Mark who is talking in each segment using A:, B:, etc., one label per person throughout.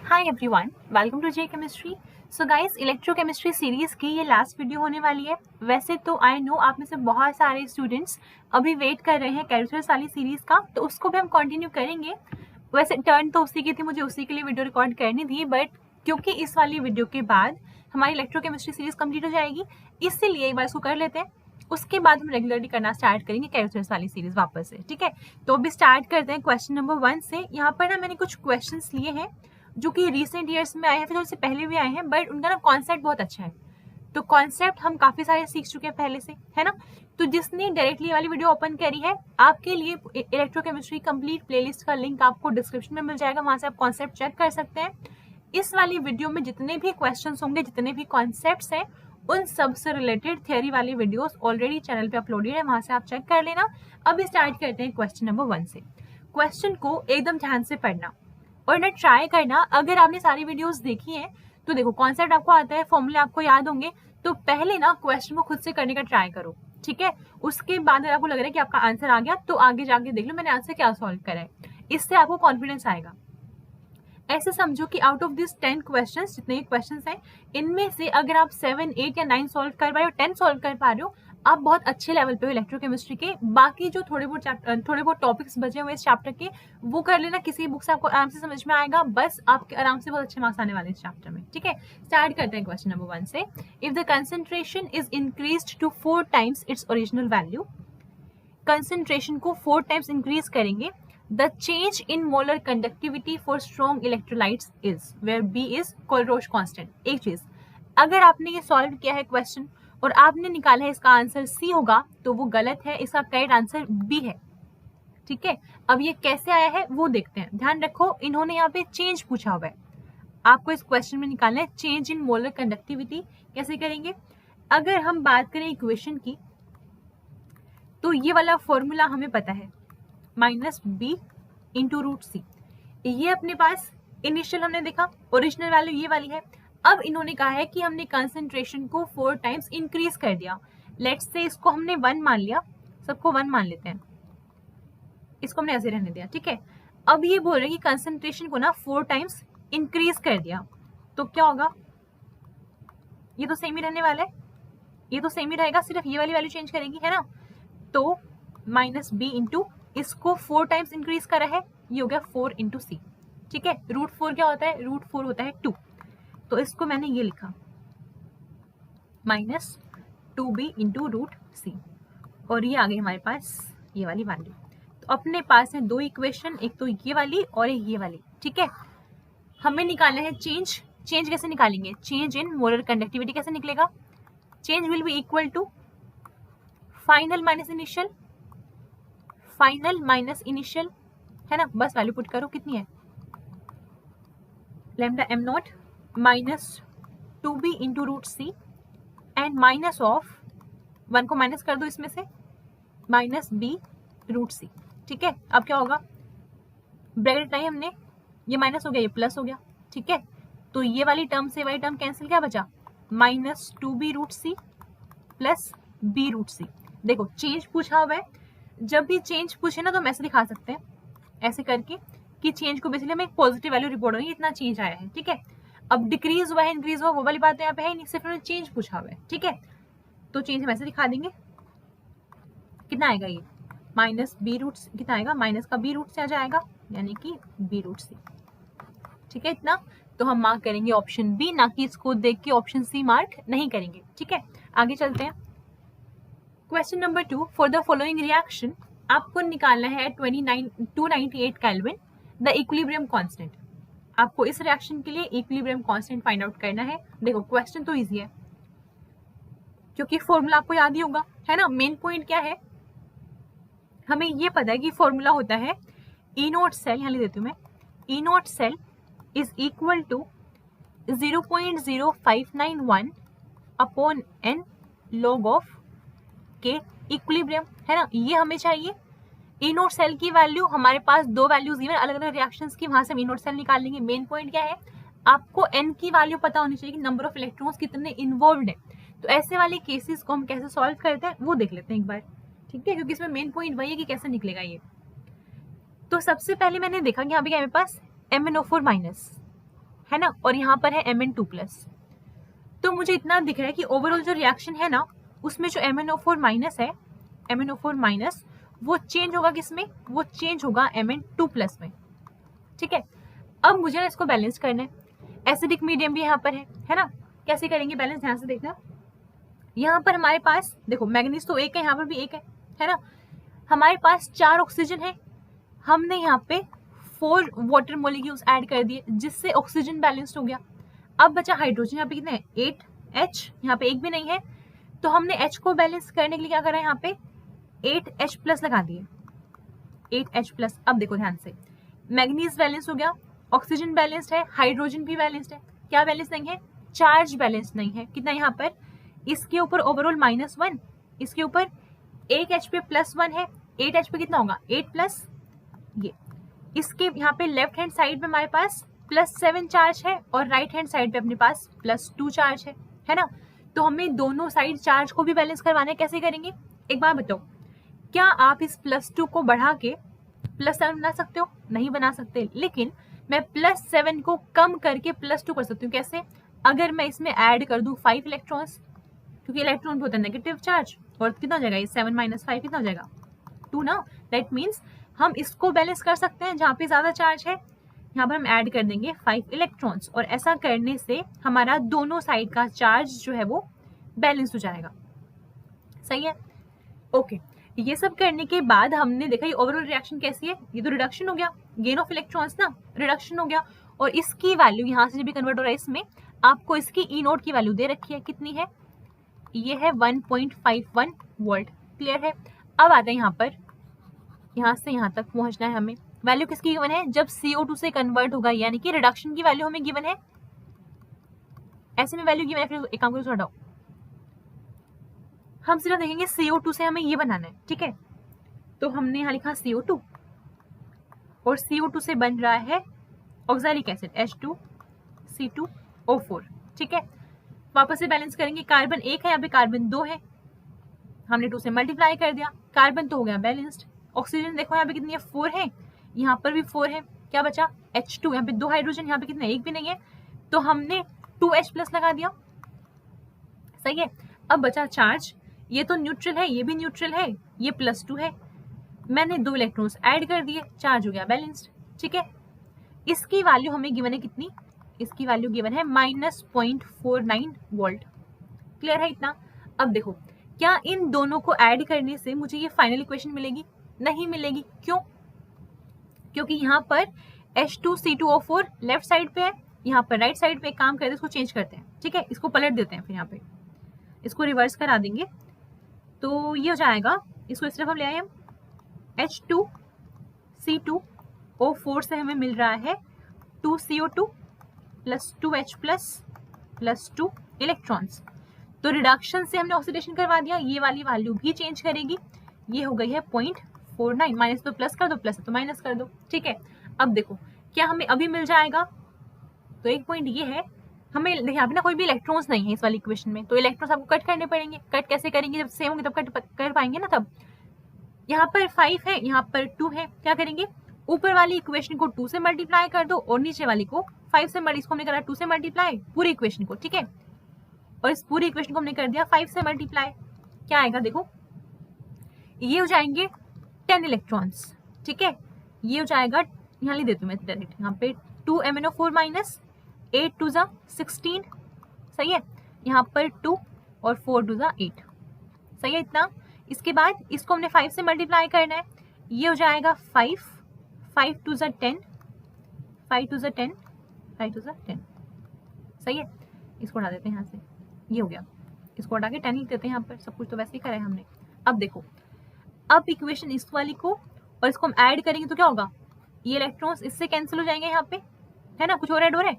A: Hi everyone, welcome to J chemistry. So guys, electrochemistry series की ये last video होने वाली है। वैसे तो आई नो आप में से बहुत सारे स्टूडेंट्स अभी वेट कर रहे हैं कैल्कुलस वाली सीरीज का, तो उसको भी हम कंटिन्यू करेंगे। वैसे टर्न तो उसी की थी, मुझे उसी के लिए वीडियो रिकॉर्ड करनी थी, बट क्योंकि इस वाली वीडियो के बाद हमारी इलेक्ट्रोकेमिस्ट्री सीरीज कंप्लीट हो जाएगी, इसीलिए एक बार इसको कर लेते हैं। उसके बाद हम रेगुलरली करना स्टार्ट करेंगे कैल्कुलस वाली सीरीज वापस से। ठीक है, तो अभी स्टार्ट करते हैं क्वेश्चन नंबर 1 से। यहाँ पर ना मैंने कुछ क्वेश्चन लिए हैं जो कि रिसेंट ईयर्स में आए हैं, फिर उससे पहले भी आए हैं, बट उनका ना कॉन्सेप्ट बहुत अच्छा है। तो कॉन्सेप्ट हम काफी सारे सीख चुके हैं पहले से, है ना। तो जिसने डायरेक्टली वाली वीडियो ओपन करी है, आपके लिए इलेक्ट्रोकेमिस्ट्री कंप्लीट प्लेलिस्ट का लिंक आपको डिस्क्रिप्शन में मिल जाएगा, वहां से आप कॉन्सेप्ट चेक कर सकते हैं। इस वाली वीडियो में जितने भी क्वेश्चन होंगे, जितने भी कॉन्सेप्ट हैं, उन सब से रिलेटेड थियोरी वाली वीडियोस ऑलरेडी चैनल पे अपलोडेड है, वहां से आप चेक कर लेना। अब स्टार्ट करते हैं क्वेश्चन नंबर 1 से। क्वेश्चन को एकदम ध्यान से पढ़ना और ना ट्राई करना। अगर आपने सारी वीडियोस देखी हैं तो देखो, कॉन्सेप्ट आपको आता है, फॉर्मूले आपको याद होंगे, तो पहले ना क्वेश्चन को खुद से करने का ट्राई करो। ठीक है, उसके बाद अगर आपको लग रहा है कि आपका आंसर आ गया, तो आगे जाके देख लो मैंने आंसर क्या सॉल्व करा है, इससे आपको कॉन्फिडेंस आएगा। ऐसे समझो कि आउट ऑफ दिस 10 क्वेश्चंस, जितने क्वेश्चंस हैं, इनमें से अगर आप 7, 8 या 9 सॉल्व कर पा रहे हो, 10 सॉल्व कर पा रहे हो, आप बहुत अच्छे लेवल पे हो इलेक्ट्रोकेमिस्ट्री के। बाकी जो थोड़े बहुत टॉपिक्स बचे हुए इस चैप्टर के, वो कर लेना, किसी बुक से आपको आराम से समझ में आएगा, बस आपके आराम से बहुत अच्छे मार्क्स आने वाले इस चैप्टर में। ठीक है, स्टार्ट करते हैं क्वेश्चन नंबर 1 से। If the concentration is increased to 4 times its original value, concentration को 4 टाइम्स इंक्रीज करेंगे, the change in molar conductivity for strong electrolytes is, where B is Kohlrausch constant. एक चीज, अगर आपने ये सॉल्व किया है क्वेश्चन और आपने निकाला है इसका आंसर C होगा, तो वो गलत है, इसका करेक्ट आंसर B है। ठीक है, अब ये कैसे आया है वो देखते हैं। ध्यान रखो, इन्होंने यहाँ पे चेंज पूछा हुआ है, आपको इस क्वेश्चन में निकालना है चेंज इन मोलर कंडक्टिविटी। कैसे करेंगे? अगर हम बात करें इक्वेशन की, तो ये वाला फॉर्मूला हमें पता है, -b इंटू √c। ये अपने पास इनिशियल हमने देखा, ओरिजिनल वैल्यू ये वाली है। अब इन्होंने कहा है कि हमने कंसंट्रेशन को 4 टाइम्स इंक्रीज कर दिया। लेट्स से इसको हमने 1 मान लिया, सबको 1 मान लेते हैं, इसको हमने ऐसे रहने दिया। ठीक है, अब ये बोल रहे हैं कि कंसंट्रेशन को ना 4 टाइम्स इंक्रीज कर दिया, तो क्या होगा? ये तो सेम ही रहने वाला है, ये तो सेम ही रहेगा, सिर्फ ये वाली वैल्यू चेंज करेगी, है ना। तो -b इंटू, इसको 4 टाइम्स इंक्रीज करा है, ये हो गया 4 इंटू सी। ठीक है, √4 क्या होता है? √4 होता है 2, तो इसको मैंने ये लिखा -2b इंटू √c, और ये आ गई हमारे पास ये वाली वैल्यू। तो अपने पास है 2 इक्वेशन, एक तो ये वाली और एक ये वाली। ठीक है, हमें निकालना है चेंज। चेंज कैसे निकालेंगे? चेंज इन मोलर कंडक्टिविटी कैसे निकलेगा? Change will be equal to final minus initial, final minus initial, है ना। बस वैल्यू पुट करो, कितनी है? Lambda m naught -2b into √c and minus of 1 को माइनस कर दो इसमें से, -b √c। ठीक है, अब क्या होगा? ब्रैकेट नहीं हमने, ये माइनस हो गया, ये प्लस हो गया। ठीक है, तो ये वाली टर्म से वाली टर्म कैंसिल, क्या बचा? -2b √c plus b √c। देखो, चेंज पूछा हुआ है, जब भी चेंज पूछे ना तो हम ऐसे दिखा सकते हैं, ऐसे करके, कि चेंज को बेसिकली हमें एक पॉजिटिव वैल्यू रिपोर्ट होगी, इतना चेंज आया है। ठीक है, अब डिक्रीज हुआ है, इंक्रीज हुआ, वो वाली बात यहाँ पे है नहीं, सिर्फ उन्होंने चेंज पूछा हुआ है। ठीक है, तो चेंज हम ऐसे दिखा देंगे, कितना आएगा ये? -b रूट, कितना आएगा? माइनस का b रूट से आ जाएगा, यानी कि b √c। ठीक है, इतना तो हम मार्क करेंगे ऑप्शन बी, ना कि इसको देख के ऑप्शन सी मार्क नहीं करेंगे। ठीक है, आगे चलते हैं। Question number 2, for the following reaction आपको निकालना है 298 केल्विन द इक्विलिब्रियम कांस्टेंट। आपको इस रिएक्शन के लिए इक्विलिब्रियम कांस्टेंट फाइंड आउट करना है। देखो, क्वेश्चन तो इजी है, क्योंकि फॉर्मूला आपको याद ही होगा, है ना। मेन पॉइंट क्या है, हमें ये पता है कि फॉर्मूला होता है E नॉट सेल, यहाँ लिख देती हूँ मैं, E naught cell is equal to 0.0591 upon n log of K equilibrium, है ना। ये हमें चाहिए। E नोट सेल की वैल्यू हमारे पास 2 वैल्यूज इवन अलग अलग रिएक्शंस की, वहां से हम E नोट सेल निकाल लेंगे। मेन पॉइंट क्या है, आपको n की वैल्यू पता होनी चाहिए कि नंबर ऑफ इलेक्ट्रॉन्स कितने इन्वॉल्व्ड है। तो ऐसे वाले केसेस को हम कैसे सॉल्व करते हैं वो देख लेते हैं एक बार। ठीक है, क्योंकि इसमें मेन पॉइंट वही है कि कैसे निकलेगा ये। तो सबसे पहले मैंने देखा कि यहाँ पे क्या मेरे पास MnO4 माइनस, है ना, और यहाँ पर है Mn2+। तो मुझे इतना दिख रहा है कि ओवरऑल जो रिएक्शन है ना उसमें जो MnO4- है, MnO4- वो चेंज होगा किसमें, वो चेंज होगा Mn2+ में। ठीक है, अब मुझे ना इसको बैलेंस करना है। एसिडिक मीडियम भी यहाँ पर है ना। कैसे करेंगे बैलेंस, ध्यान से देखना। यहाँ पर हमारे पास देखो मैग्नीज तो एक है, यहाँ पर भी एक है ना। हमारे पास 4 ऑक्सीजन है, हमने यहाँ पे 4 वाटर मोलिक्यूल्स ऐड कर दिए जिससे ऑक्सीजन बैलेंस्ड हो गया। अब बचा हाइड्रोजन, यहाँ पे कितने हैं 8H, यहाँ पे एक भी नहीं है, तो हमने H को बैलेंस करने के लिए क्या करा, यहाँ पे 8H+ लगा दिए, 8H+। अब देखो ध्यान से, मैग्नीज बैलेंस हो गया, ऑक्सीजन बैलेंस्ड है, हाइड्रोजन भी बैलेंस्ड है। क्या बैलेंस नहीं है, चार्ज बैलेंस नहीं है। कितना यहाँ पर, इसके ऊपर ओवरऑल -1, इसके ऊपर एक H पे +1 है, 8H पे कितना होगा 8+, ये इसके यहाँ पे लेफ्ट हैंड साइड पे हमारे पास +7 चार्ज है और राइट हैंड साइड पे अपने पास +2 चार्ज है ना। तो हमें दोनों साइड चार्ज को भी बैलेंस करवाना है। कैसे करेंगे, एक बार बताओ, क्या आप इस +2 को बढ़ा के +7 बना सकते हो, नहीं बना सकते, लेकिन मैं +7 को कम करके +2 कर सकती हूँ। कैसे, अगर मैं इसमें ऐड कर दूं 5 इलेक्ट्रॉन्स, क्योंकि इलेक्ट्रॉन होता है नेगेटिव चार्ज, और कितना हो जाएगा ये 7 - 5 कितना हो जाएगा 2 ना। दैट मीन्स हम इसको बैलेंस कर सकते हैं, जहाँ पे ज्यादा चार्ज है यहाँ पर हम ऐड कर देंगे 5 इलेक्ट्रॉन्स, और ऐसा करने से हमारा दोनों साइड का चार्ज जो है वो बैलेंस हो जाएगा। सही है, ओके। ये सब करने के बाद हमने देखा ये ओवरऑल रिएक्शन कैसी है, ये तो रिडक्शन हो गया, गेन ऑफ इलेक्ट्रॉन्स ना, रिडक्शन हो गया, और इसकी वैल्यू यहाँ से जब भी कन्वर्ट हो रहा है इसमें आपको इसकी E0 की वैल्यू दे रखी है, कितनी है, ये है 1.51 वोल्ट। क्लियर है। अब आते हैं यहाँ पर, यहाँ से यहाँ तक पहुंचना है हमें। वैल्यू किसकी गिवन है, जब CO2 से कन्वर्ट होगा, यानी कि रिडक्शन की वैल्यू हमें गिवन है। ऐसे में वैल्यू गिवन है, फिर एक काम करो हटाओ, हम सिर्फ देखेंगे CO2 से हमें ये बनाना है। ठीक है, तो हमने यहाँ लिखा CO2, और CO2 से बन रहा है ऑक्सैलिक एसिड H2C2O4। ठीक है, वापस से बैलेंस करेंगे, कार्बन 1 है, यहाँ पे कार्बन 2 है, हमने 2 से मल्टीप्लाई कर दिया, कार्बन तो हो गया बैलेंस्ड। ऑक्सीजन देखो यहाँ पे कितनी है 4 है, यहाँ पर भी 4 है, क्या बचा H2, यहाँ पे 2 हाइड्रोजन, यहाँ पे कितना एक भी नहीं है, तो हमने 2H+ लगा दिया। सही है, अब बचा चार्ज, ये तो न्यूट्रल है, ये भी न्यूट्रल है, ये +2 है, मैंने 2 इलेक्ट्रॉन्स ऐड कर दिए, चार्ज हो गया बैलेंस्ड। ठीक है, इसकी वैल्यू हमें गिवन है कितनी, इसकी वैल्यू गिवन है -0.49 वोल्ट। क्लियर है इतना। अब देखो, क्या इन दोनों को ऐड करने से मुझे ये फाइनल इक्वेशन मिलेगी, नहीं मिलेगी। क्यों, क्योंकि यहाँ पर H2C2O4 लेफ्ट साइड पे है, यहाँ पर राइट साइड पे। काम करते हैं, इसको चेंज करते हैं। ठीक है, इसको पलट देते हैं, फिर यहाँ पे इसको रिवर्स करा देंगे, तो ये हो जाएगा, इसको इस तरफ हम ले आए, हम H2C2O4 से हमें मिल रहा है 2CO2 + 2H+ + 2 इलेक्ट्रॉन्स। तो रिडक्शन से हमने ऑक्सीडेशन करवा दिया, ये वाली वैल्यू भी चेंज करेगी, ये हो गई है 0.49, माइनस तो प्लस कर दो, प्लस तो माइनस कर दो। ठीक है, अब देखो क्या हमें अभी मिल जाएगा, तो एक पॉइंट ये है, हमें यहाँ पे ना कोई भी इलेक्ट्रॉन्स नहीं है इस वाली इक्वेशन में, तो इलेक्ट्रॉन्स आपको कट करने पड़ेंगे। कट कैसे करेंगे, जब सेम होंगे तब कट कर पाएंगे ना। तब यहाँ पर 5 है, यहाँ पर 2 है, क्या करेंगे, ऊपर वाली इक्वेशन को 2 से मल्टीप्लाई कर दो, और नीचे वाली को 5 से इसको हमने करा 2 से मल्टीप्लाई पूरी इक्वेशन को। ठीक है, और इस पूरी इक्वेशन को हमने कर दिया 5 से मल्टीप्लाई। क्या आएगा देखो, ये हो जाएंगे 10 इलेक्ट्रॉन्स। ठीक है, ये हो जाएगा, यहाँ लिख देती हूँ मैं डायरेक्ट, यहाँ पे 2 MnO4- 8 2 16। सही है, यहाँ पर 2 और 4 2 8। सही है इतना। इसके बाद इसको हमने 5 से मल्टीप्लाई करना है, ये हो जाएगा 5 5 2 10 5 2 10 5 2 10। सही है, इसको हटा देते हैं यहाँ से, ये हो गया, इसको हटा के 10 लिख देते हैं यहाँ पर, सब कुछ तो वैसे ही करा है हमने। अब देखो, अब इक्वेशन इस वाली को और इसको हम ऐड करेंगे तो क्या होगा, ये इलेक्ट्रॉन्स इससे कैंसिल हो जाएंगे यहाँ पे, है ना। कुछ और ऐड हो रहा है,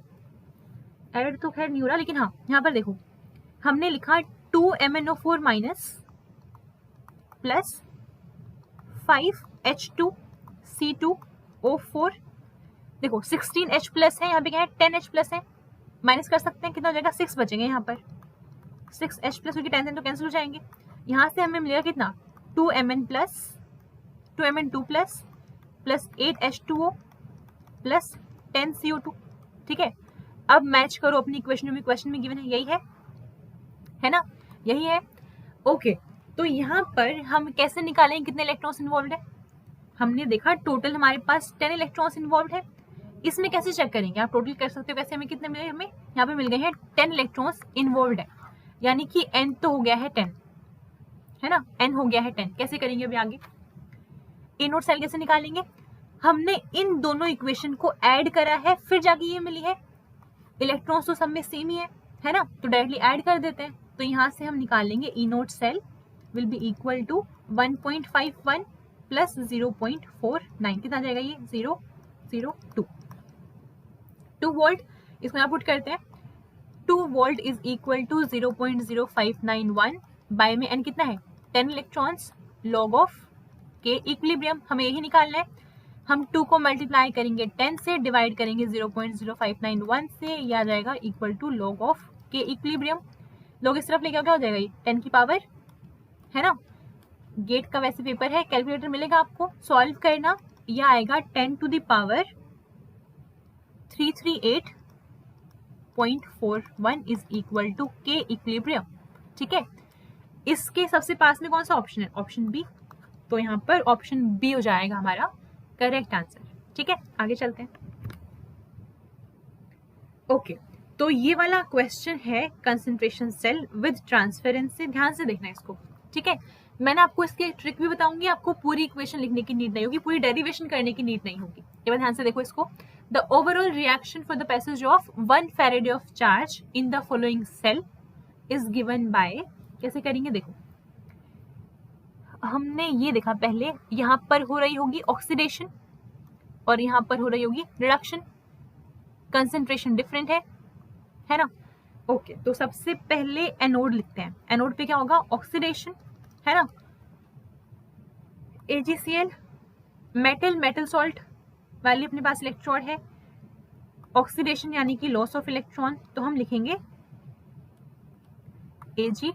A: ऐड तो खैर नहीं हो रहा, लेकिन हाँ यहाँ पर देखो हमने लिखा 2 MnO4- + 5 H2C2O4। देखो 16H+ है, यहाँ पे क्या है 10H+ है, माइनस कर सकते हैं, कितना हो जाएगा 6 बचेंगे यहाँ पर, 6H+ क्योंकि 10 तो कैंसिल हो जाएंगे। यहाँ से हमें मिलेगा कितना 2Mn+ 2Mn2+ + 8H2O + 10CO2। ठीक है, अब मैच करो अपनी इक्वेशन में, क्वेश्चन में गिवन है, यही है ना, यही है। ओके, तो यहाँ पर हम कैसे निकालेंगे कितने इलेक्ट्रॉन्स इन्वॉल्व है? हमने देखा टोटल हमारे पास 10 इलेक्ट्रॉन्स इन्वॉल्व है। इसमें कैसे चेक करेंगे? आप टोटल कर सकते हो। कैसे? हमें कितने मिले? हमें यहाँ पे मिल गए हैं 10 इलेक्ट्रॉन्स इन्वॉल्व है, यानी कि n तो हो गया है 10, है ना, n हो गया है 10। कैसे करेंगे अभी आगे? ए नोट सेल कैसे निकालेंगे? हमने इन दोनों इक्वेशन को ऐड करा है, फिर जाके ये मिली है। इलेक्ट्रॉन्स तो सब में सेम ही है ना, तो डायरेक्टली ऐड कर देते हैं। तो यहाँ से हम निकालेंगे E naught cell will be equal to 1.51 plus 0.49, कितना जाएगा ये? 002 वोल्ट। इसको यहाँ पुट करते हैं, 2 volt is equal to 0.0591 by में n कितना है? 10 electrons log of K equilibrium, हमें यही निकालना है। हम 2 को मल्टीप्लाई करेंगे 10 से, डिवाइड करेंगे 0.0591 से, यह आ जाएगा equal to log of K equilibrium. Log इस तरफ लेके क्या हो जाएगा? ये 10 की पावर, है ना। गेट का वैसे पेपर है, कैलकुलेटर मिलेगा आपको, सॉल्व करना। यह आएगा 10 to the power 338.41 is equal to K equilibrium, ठीक है। इसके सबसे पास में कौन सा ऑप्शन है? Option B. तो यहाँ पर ऑप्शन बी हो जाएगा हमारा करेक्ट आंसर, ठीक है। आगे चलते हैं। ओके, तो ये वाला क्वेश्चन है कंसंट्रेशन सेल विद ट्रांसफरेंस से, ध्यान से देखना इसको, ठीक है। मैंने आपको इसकी ट्रिक भी बताऊंगी, आपको पूरी इक्वेशन लिखने की नीड नहीं होगी, पूरी डेरिवेशन करने की नीड नहीं होगी। ये बात ध्यान से देखो इसको। The overall reaction for the passage of 1 faraday of charge in the following cell is given by, कैसे करेंगे देखो। हमने ये देखा पहले, यहाँ पर हो रही होगी ऑक्सीडेशन और यहाँ पर हो रही होगी रिडक्शन, कंसंट्रेशन डिफरेंट है ना। ओके, तो सबसे पहले एनोड लिखते हैं। एनोड पे क्या होगा? ऑक्सीडेशन, है ना। AgCl मेटल सॉल्ट वाली अपने पास इलेक्ट्रोड है। ऑक्सीडेशन यानी कि लॉस ऑफ इलेक्ट्रॉन, तो हम लिखेंगे Ag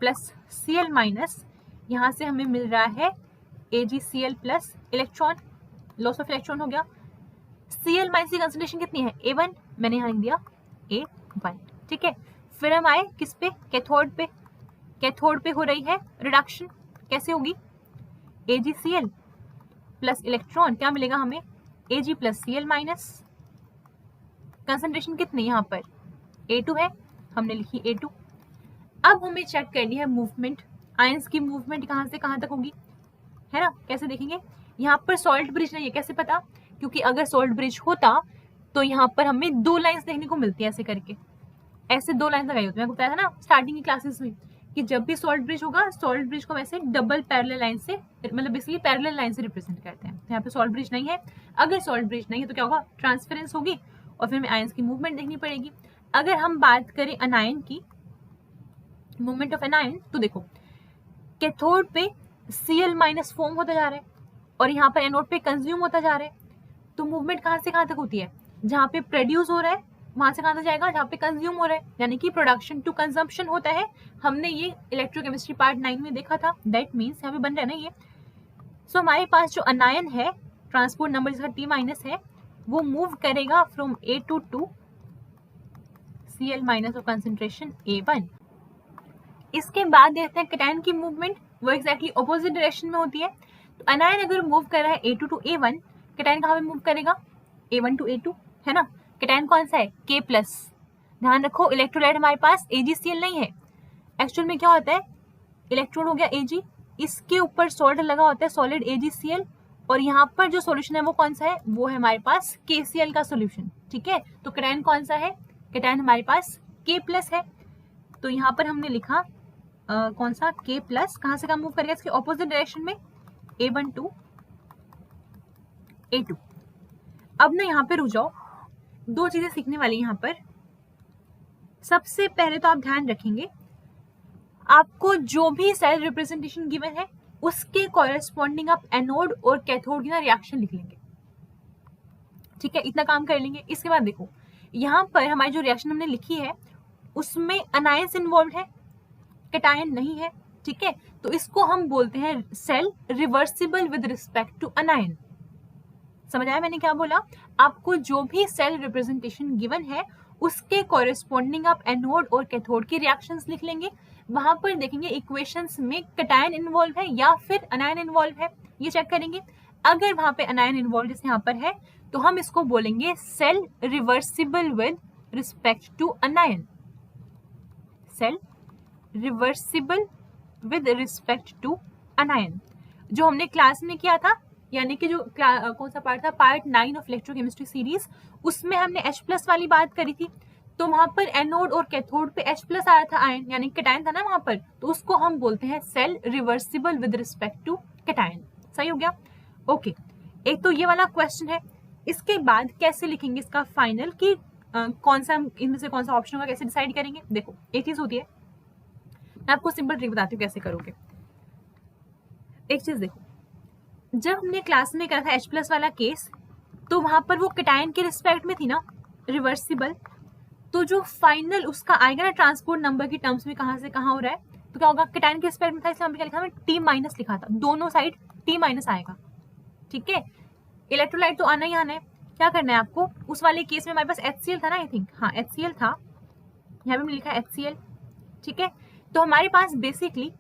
A: प्लस Cl माइनस, यहाँ से हमें मिल रहा है AgCl plus electron, loss of electron हो गया। Cl माइनस की कंसंट्रेशन कितनी है? A1, मैंने यहाँ लिख दिया A1, ठीक है। फिर हम आए किस पे? कैथोड पे। कैथोड पे हो रही है रिडक्शन, कैसे होगी? AgCl प्लस इलेक्ट्रॉन, क्या मिलेगा हमें? Ag plus Cl minus. Concentration कितनी यहाँ पर? A2 है, हमने लिखी A2। अब हमें चेक करनी है मूवमेंट, आयंस की मूवमेंट कहाँ से कहाँ तक होगी, है ना। कैसे देखेंगे? यहाँ पर सॉल्ट ब्रिज नहीं है, कैसे पता? क्योंकि अगर सॉल्ट ब्रिज होता तो यहाँ पर हमें 2 लाइंस देखने को मिलती है, ऐसे करके, ऐसे 2 लाइंस लगाई होती है। मैं बताया था ना स्टार्टिंग की क्लासेस में कि जब भी सॉल्ट ब्रिज होगा, सॉल्ट ब्रिज को वैसे डबल पैरेलल लाइन से, मतलब बेसिकली पैरेलल लाइन से रिप्रेजेंट करते हैं। यहाँ पे सॉल्ट ब्रिज नहीं है। अगर सॉल्ट ब्रिज नहीं है तो क्या होगा? ट्रांसफरेंस होगी और फिर हमें आयंस की मूवमेंट देखनी पड़ेगी। अगर हम बात करें अनायन की, मूवमेंट ऑफ एनायन, तो देखो कैथोड पे Cl माइनस फॉर्म होता जा रहा है और यहाँ पर एनोड पे कंज्यूम होता जा रहा है। तो मूवमेंट कहाँ से कहाँ तक होती है? जहाँ पे प्रोड्यूस हो रहा है वहां से कहाँ तक जाएगा? जहाँ पे कंज्यूम हो रहा है, यानी कि प्रोडक्शन टू कंजम्पशन होता है। हमने ये इलेक्ट्रोकेमिस्ट्री पार्ट 9 में देखा था। दैट मीन्स यहाँ पे बन रहा है ना ये। सो हमारे पास जो अनायन है, ट्रांसपोर्ट नंबर जिसका T माइनस है, वो मूव करेगा from A2 to Cl minus of concentration A1। इसके बाद देखते हैं कैटायन की मूवमेंट, वो एक्जैक्टली ऑपोजिट डायरेक्शन में होती है। तो अनायन अगर मूव कर रहा है A2 टू A1, कैटायन कहाँ पे मूव करेगा? A1 टू A2, है ना। कैटायन कौन सा है? K plus. ध्यान रखो इलेक्ट्रोलाइट हमारे पास AgCl नहीं है। एक्चुअल में क्या होता है? इलेक्ट्रॉन हो गया Ag, इसके ऊपर सॉल्ट लगा होता है सॉलिड AgCl, और यहाँ पर जो सॉल्यूशन है वो कौन सा है? वो है हमारे पास KCl का सॉल्यूशन, ठीक है। तो कैटायन कौन सा है? कैटायन हमारे पास K प्लस है। तो यहाँ पर हमने लिखा कौन सा? K plus. कहाँ से कहाँ मूव करेगा? इसके ऑपोजिट डायरेक्शन में, A1 टू A2। अब ना यहाँ पे रुक जाओ, 2 चीजें सीखने वाली यहाँ पर। सबसे पहले तो आप ध्यान रखेंगे, आपको जो भी सेल रिप्रेजेंटेशन गिवन है उसके कॉरेस्पॉन्डिंग आप एनोड और कैथोड की ना रिएक्शन लिख लेंगे, ठीक है। इतना काम कर लेंगे। इसके बाद देखो यहाँ पर हमारी जो रिएक्शन हमने लिखी है उसमें अनायंस इन्वॉल्व है, कैटायन नहीं है, ठीक है। तो इसको हम बोलते हैं cell reversible with respect to anion. समझ आया मैंने क्या बोला? आपको जो भी सेल रिप्रेजेंटेशन गिवन है उसके कॉरेस्पॉन्डिंग आप एनोड और कैथोड की रिएक्शंस लिख लेंगे। वहां पर देखेंगे इक्वेशंस में कैटायन इन्वॉल्व है या फिर अनायन इन्वॉल्व है, ये चेक करेंगे। अगर वहां पे अनायन इन्वॉल्व जैसे यहाँ पर है तो हम इसको बोलेंगे cell reversible with respect to anion, cell reversible with respect to anion, जो हमने क्लास में किया था, यानी कि जो कौन सा पार्ट था, पार्ट 9 ऑफ इलेक्ट्रोकेमिस्ट्री सीरीज, उसमें हमने H+ वाली बात करी थी। तो वहां पर एनोड और कैथोड पे H+ आया था आयन, यानी कैटायन था ना वहां पर, तो उसको हम बोलते हैं cell reversible with respect to cation. सही हो गया? ओके, एक तो ये वाला क्वेश्चन है। इसके बाद कैसे लिखेंगे इसका फाइनल, कि कौन सा इनमें से कौन सा ऑप्शन होगा, कैसे डिसाइड करेंगे? देखो एक चीज होती है, मैं आपको सिंपल ट्रिक बताती हूँ कैसे करोगे। एक चीज देखो, जब हमने क्लास में करा था H+ वाला केस, तो वहां पर वो कैटायन के रिस्पेक्ट में थी ना रिवर्सिबल, तो जो फाइनल उसका आएगा ना ट्रांसपोर्ट नंबर की टर्म्स में कहाँ से कहाँ हो रहा है, तो क्या होगा, कैटायन के रिस्पेक्ट में था, इसलिए हमने क्या लिखा, हमने T- लिखा था, दोनों साइड T- आएगा। ठीक है, इलेक्ट्रोलाइट तो आना ही आना है। क्या करना है आपको, उस वाले केस में हमारे पास HCl था ना, आई थिंक, हाँ HCl था, यहाँ पे मैंने लिखा HCl। ठीक है, तो हमारे पास बेसिकली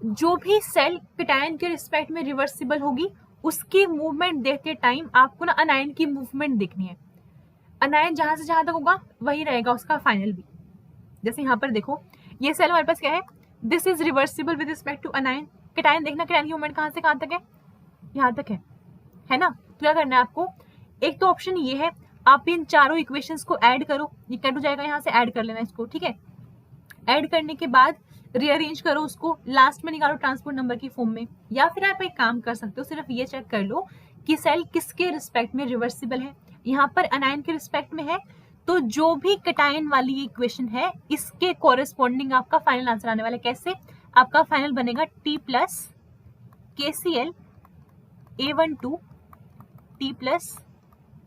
A: जो भी सेल कैटायन के रिस्पेक्ट में रिवर्सिबल होगी उसकी मूवमेंट देखते टाइम आपको ना अनायन की मूवमेंट देखनी है। अनायन जहां से जहां तक होगा वही रहेगा उसका फाइनल भी। जैसे यहाँ पर देखो, ये सेल हमारे पास क्या है, this is reversible with respect to anion. Cation देखना, कैटायन की मूवमेंट कहाँ से कहाँ तक है, यहाँ तक है ना। तो क्या करना है आपको, एक तो ऑप्शन ये है, आप इन चारों इक्वेशंस को ऐड करो, ये कट हो जाएगा, यहाँ से ऐड कर लेना इसको। ठीक है, ऐड करने के बाद रीअरेंज करो उसको, लास्ट में निकालो ट्रांसपोर्ट नंबर की फॉर्म में। या फिर आप एक काम कर सकते हो, सिर्फ ये चेक कर लो कि सेल किसके रिस्पेक्ट में रिवर्सिबल है। यहाँ पर अनायन के रिस्पेक्ट में है, तो जो भी कैटायन वाली इक्वेशन है इसके कॉरेस्पॉन्डिंग आपका फाइनल आंसर आने वाला है। कैसे? आपका फाइनल बनेगा T+ KCl A12 T+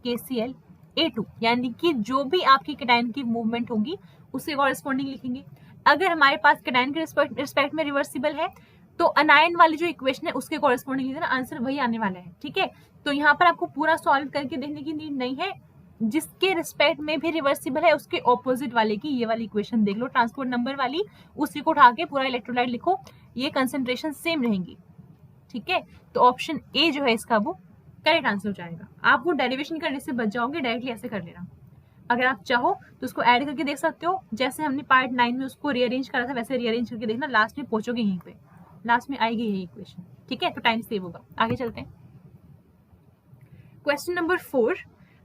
A: KCl A2, यानी कि जो भी आपकी कैटायन की मूवमेंट होगी उसके कॉरेस्पॉन्डिंग लिखेंगे। अगर हमारे पास कैटायन के रिस्पेक्ट में रिवर्सिबल है तो अनायन वाली जो इक्वेशन है उसके कॉरेस्पॉन्डिंग लिखना, आंसर वही आने वाला है। ठीक है, तो यहाँ पर आपको पूरा सॉल्व करके देखने की नीड नहीं है, जिसके रिस्पेक्ट में भी रिवर्सिबल है उसके ऑपोजिट वाले की ये वाली इक्वेशन देख लो, ट्रांसपोर्ट नंबर वाली, उसी को उठा के पूरा इलेक्ट्रोलाइट लिखो, ये कंसेंट्रेशन सेम रहेंगी। ठीक है, तो ऑप्शन ए जो है इसका वो करेक्ट आंसर हो जाएगा। आप वो डेरिवेशन करने से बच जाओगे, डायरेक्टली ऐसे कर लेना। अगर आप चाहो तो उसको ऐड करके देख सकते हो, जैसे हमने पार्ट 9 में उसको रीअरेंज करा था वैसे रीअरेंज करके देखना, लास्ट में पहुंचोगे यहीं पे, लास्ट में आएगी यही इक्वेशन। ठीक है, तो टाइम सेव होगा। आगे चलते हैं, क्वेश्चन नंबर 4।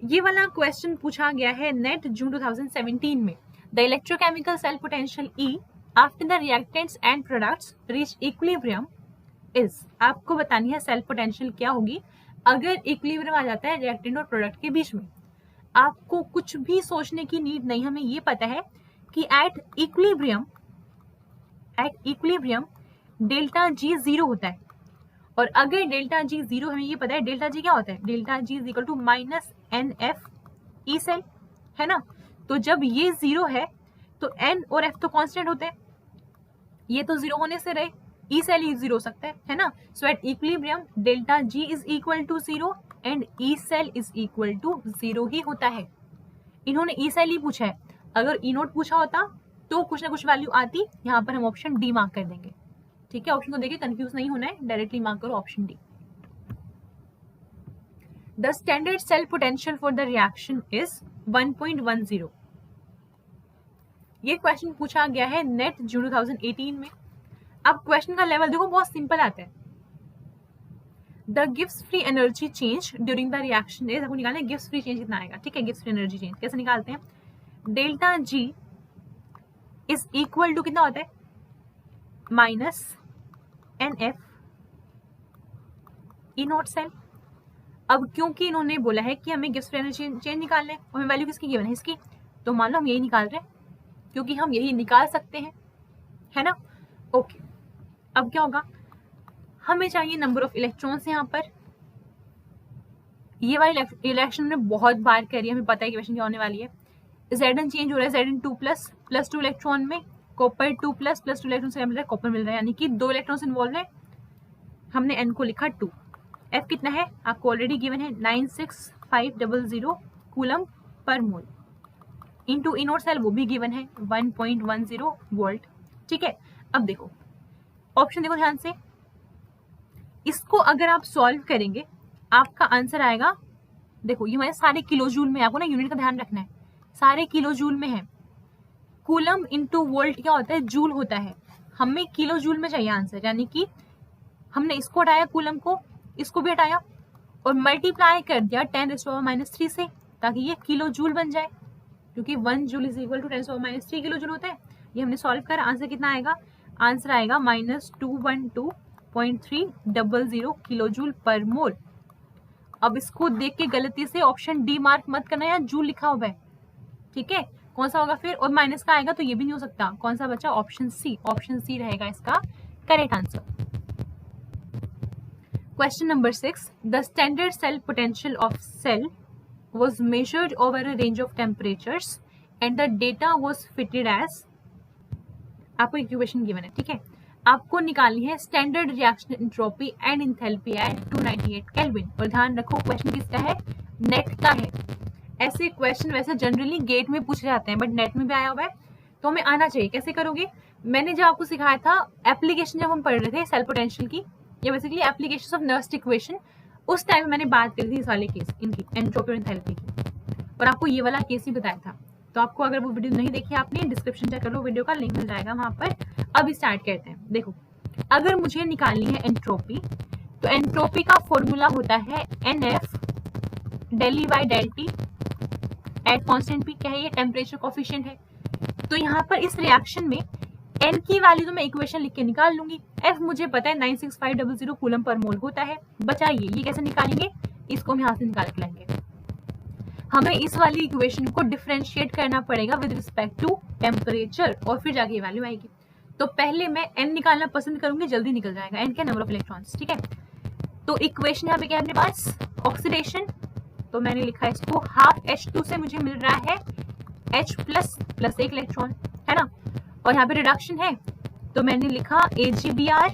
A: ये वाला क्वेश्चन पूछा गया है नेट जून 2017 में। The electrochemical cell potential E after the reactants and products reach equilibrium is. आपको बतानी है सेल पोटेंशियल क्या होगी अगर इक्विलिब्रियम आ जाता है रिएक्टेंट और प्रोडक्ट के बीच में। आपको कुछ भी सोचने की नीड नहीं, हमें ये पता है कि एट इक्विलिब्रियम डेल्टा G 0 होता है, और अगर डेल्टा G 0, हमें ये पता है डेल्टा G क्या होता है, delta G is equal to -NF E cell, है ना। तो जब ये 0 है तो N और F तो कांस्टेंट होते हैं, ये तो 0 होने से रहे, E सेल ही 0 हो सकता है ना। So at equilibrium delta G is equal to 0 and E cell is equal to 0 ही होता है। इन्होंने E सेल ही पूछा है, अगर E नोट पूछा होता तो कुछ ना कुछ वैल्यू आती। यहाँ पर हम ऑप्शन डी मार्क कर देंगे। ठीक है, ऑप्शन को देखिए, कंफ्यूज नहीं होना है, डायरेक्टली मार्क करो option D. The standard cell potential for the reaction is 1.10। ये क्वेश्चन पूछा गया है नेट जून 2018 में। अब क्वेश्चन का लेवल देखो, बहुत सिंपल आता है। The gives free energy change during the reaction is, आपको निकालना है गिव्स फ्री चेंज कितना आएगा। ठीक है, गिव्स फ्री एनर्जी चेंज कैसे निकालते हैं, delta G is equal to कितना होता है, -NF E नोट सेल। अब क्योंकि इन्होंने बोला है कि हमें गिव्स फ्री एनर्जी चेंज निकालना है, हमें वैल्यू किसकी गिवन है, इसकी, तो मान लो हम यही निकाल रहे हैं क्योंकि हम यही निकाल सकते हैं, है ना। ओके, अब क्या होगा, हमें चाहिए नंबर ऑफ इलेक्ट्रॉन्स। यहाँ पर ये वाली इलेक्शन में बहुत बार करी है, हमें पता है कि क्वेश्चन क्या होने वाली है। Zn चेंज हो रहा है, Zn2 प्लस 2 इलेक्ट्रॉन में, कॉपर 2 प्लस 2 इलेक्ट्रॉन से मिल रहा है, कॉपर मिल रहा है, यानी कि 2 इलेक्ट्रॉन्स इन्वॉल्व है। हमने n को लिखा 2, F कितना है आपको ऑलरेडी गिवन है 96500 कूलम पर मोल, इनटू इनोड सेल वो भी गिवन है 1.10 वोल्ट। ठीक है, अब देखो ऑप्शन देखो ध्यान से, इसको अगर आप सॉल्व करेंगे आपका आंसर आएगा, देखो ये हमारे सारे किलो जूल में, आपको ना यूनिट का ध्यान रखना है, सारे किलो जूल में है। कूलम इंटू वोल्ट क्या होता है, जूल होता है, हमें किलो जूल में चाहिए आंसर, यानी कि हमने इसको हटाया कूलम को, इसको भी हटाया और मल्टीप्लाई कर दिया 10⁻³ से, ताकि ये किलो जूल बन जाए, क्योंकि 1 joule is equal to 10⁻³ kilojoule होता है। ये हमने सॉल्व करा, आंसर कितना आएगा, आंसर आएगा -212.300 किलो जूल पर मोल। अब इसको देख के गलती से ऑप्शन डी मार्क मत करना, या जूल लिखा हुआ है, ठीक है, कौन सा होगा फिर, और माइनस का आएगा तो ये भी नहीं हो सकता, कौन सा बचा, ऑप्शन सी, ऑप्शन सी रहेगा इसका correct answer. Question number 6, the standard cell potential of cell was measured over a range of temperatures and the data was fitted as, आपको इक्वेशन गिवन है, ठीक है, आपको निकालनी है standard reaction entropy and enthalpy at 298 kelvin. और ध्यान रखो क्वेश्चन किसका है, नेट का है। ऐसे क्वेश्चन वैसे जनरली गेट में पूछे जाते हैं, बट नेट में भी आया हुआ है तो हमें आना चाहिए। कैसे करोगे, मैंने जो आपको सिखाया था एप्लीकेशन जब हम पढ़ रहे थे सेल पोटेंशियल की, या basically application of Nernst equation, उस टाइम मैंने बात करी थी इस वाले केस, इनकी एंट्रोपी और एंथैल्पी की, और आपको ये वाला केस ही बताया था। तो आपको अगर वो वीडियो नहीं देखी आपने, डिस्क्रिप्शन चेक कर लो, वीडियो का लिंक मिल जाएगा वहां पर। अब स्टार्ट करते हैं। देखो अगर मुझे निकालनी है एंट्रोपी, तो एंट्रोपी का फॉर्मूला होता है NF del E by del T at constant P, क्या है ये, टेम्परेचर कोफिशिएंट है। तो यहाँ पर इस रिएक्शन में N की वैल्यू तो मैं इक्वेशन लिख के निकाल लूंगी, F मुझे पता है 96500 कूलम पर मोल होता है। बचाइए ये कैसे निकालेंगे, इसको हम यहाँ से निकाल के लाएंगे। हमें इस वाली इक्वेशन को डिफरेंशिएट करना पड़ेगा विद रिस्पेक्ट टू टेम्परेचर, और फिर जाके ये वैल्यू आएगी। तो पहले मैं N निकालना पसंद करूंगी, जल्दी निकल जाएगा, N क्या, नंबर ऑफ इलेक्ट्रॉन्स, ठीक है। तो इक्वेशन यहाँ पे क्या है अपने पास, ऑक्सीडेशन, तो मैंने लिखा है इसको हाफ H2 से मुझे मिल रहा है H प्लस 1 इलेक्ट्रॉन, है ना। और यहाँ पे रिडक्शन है तो मैंने लिखा AgBr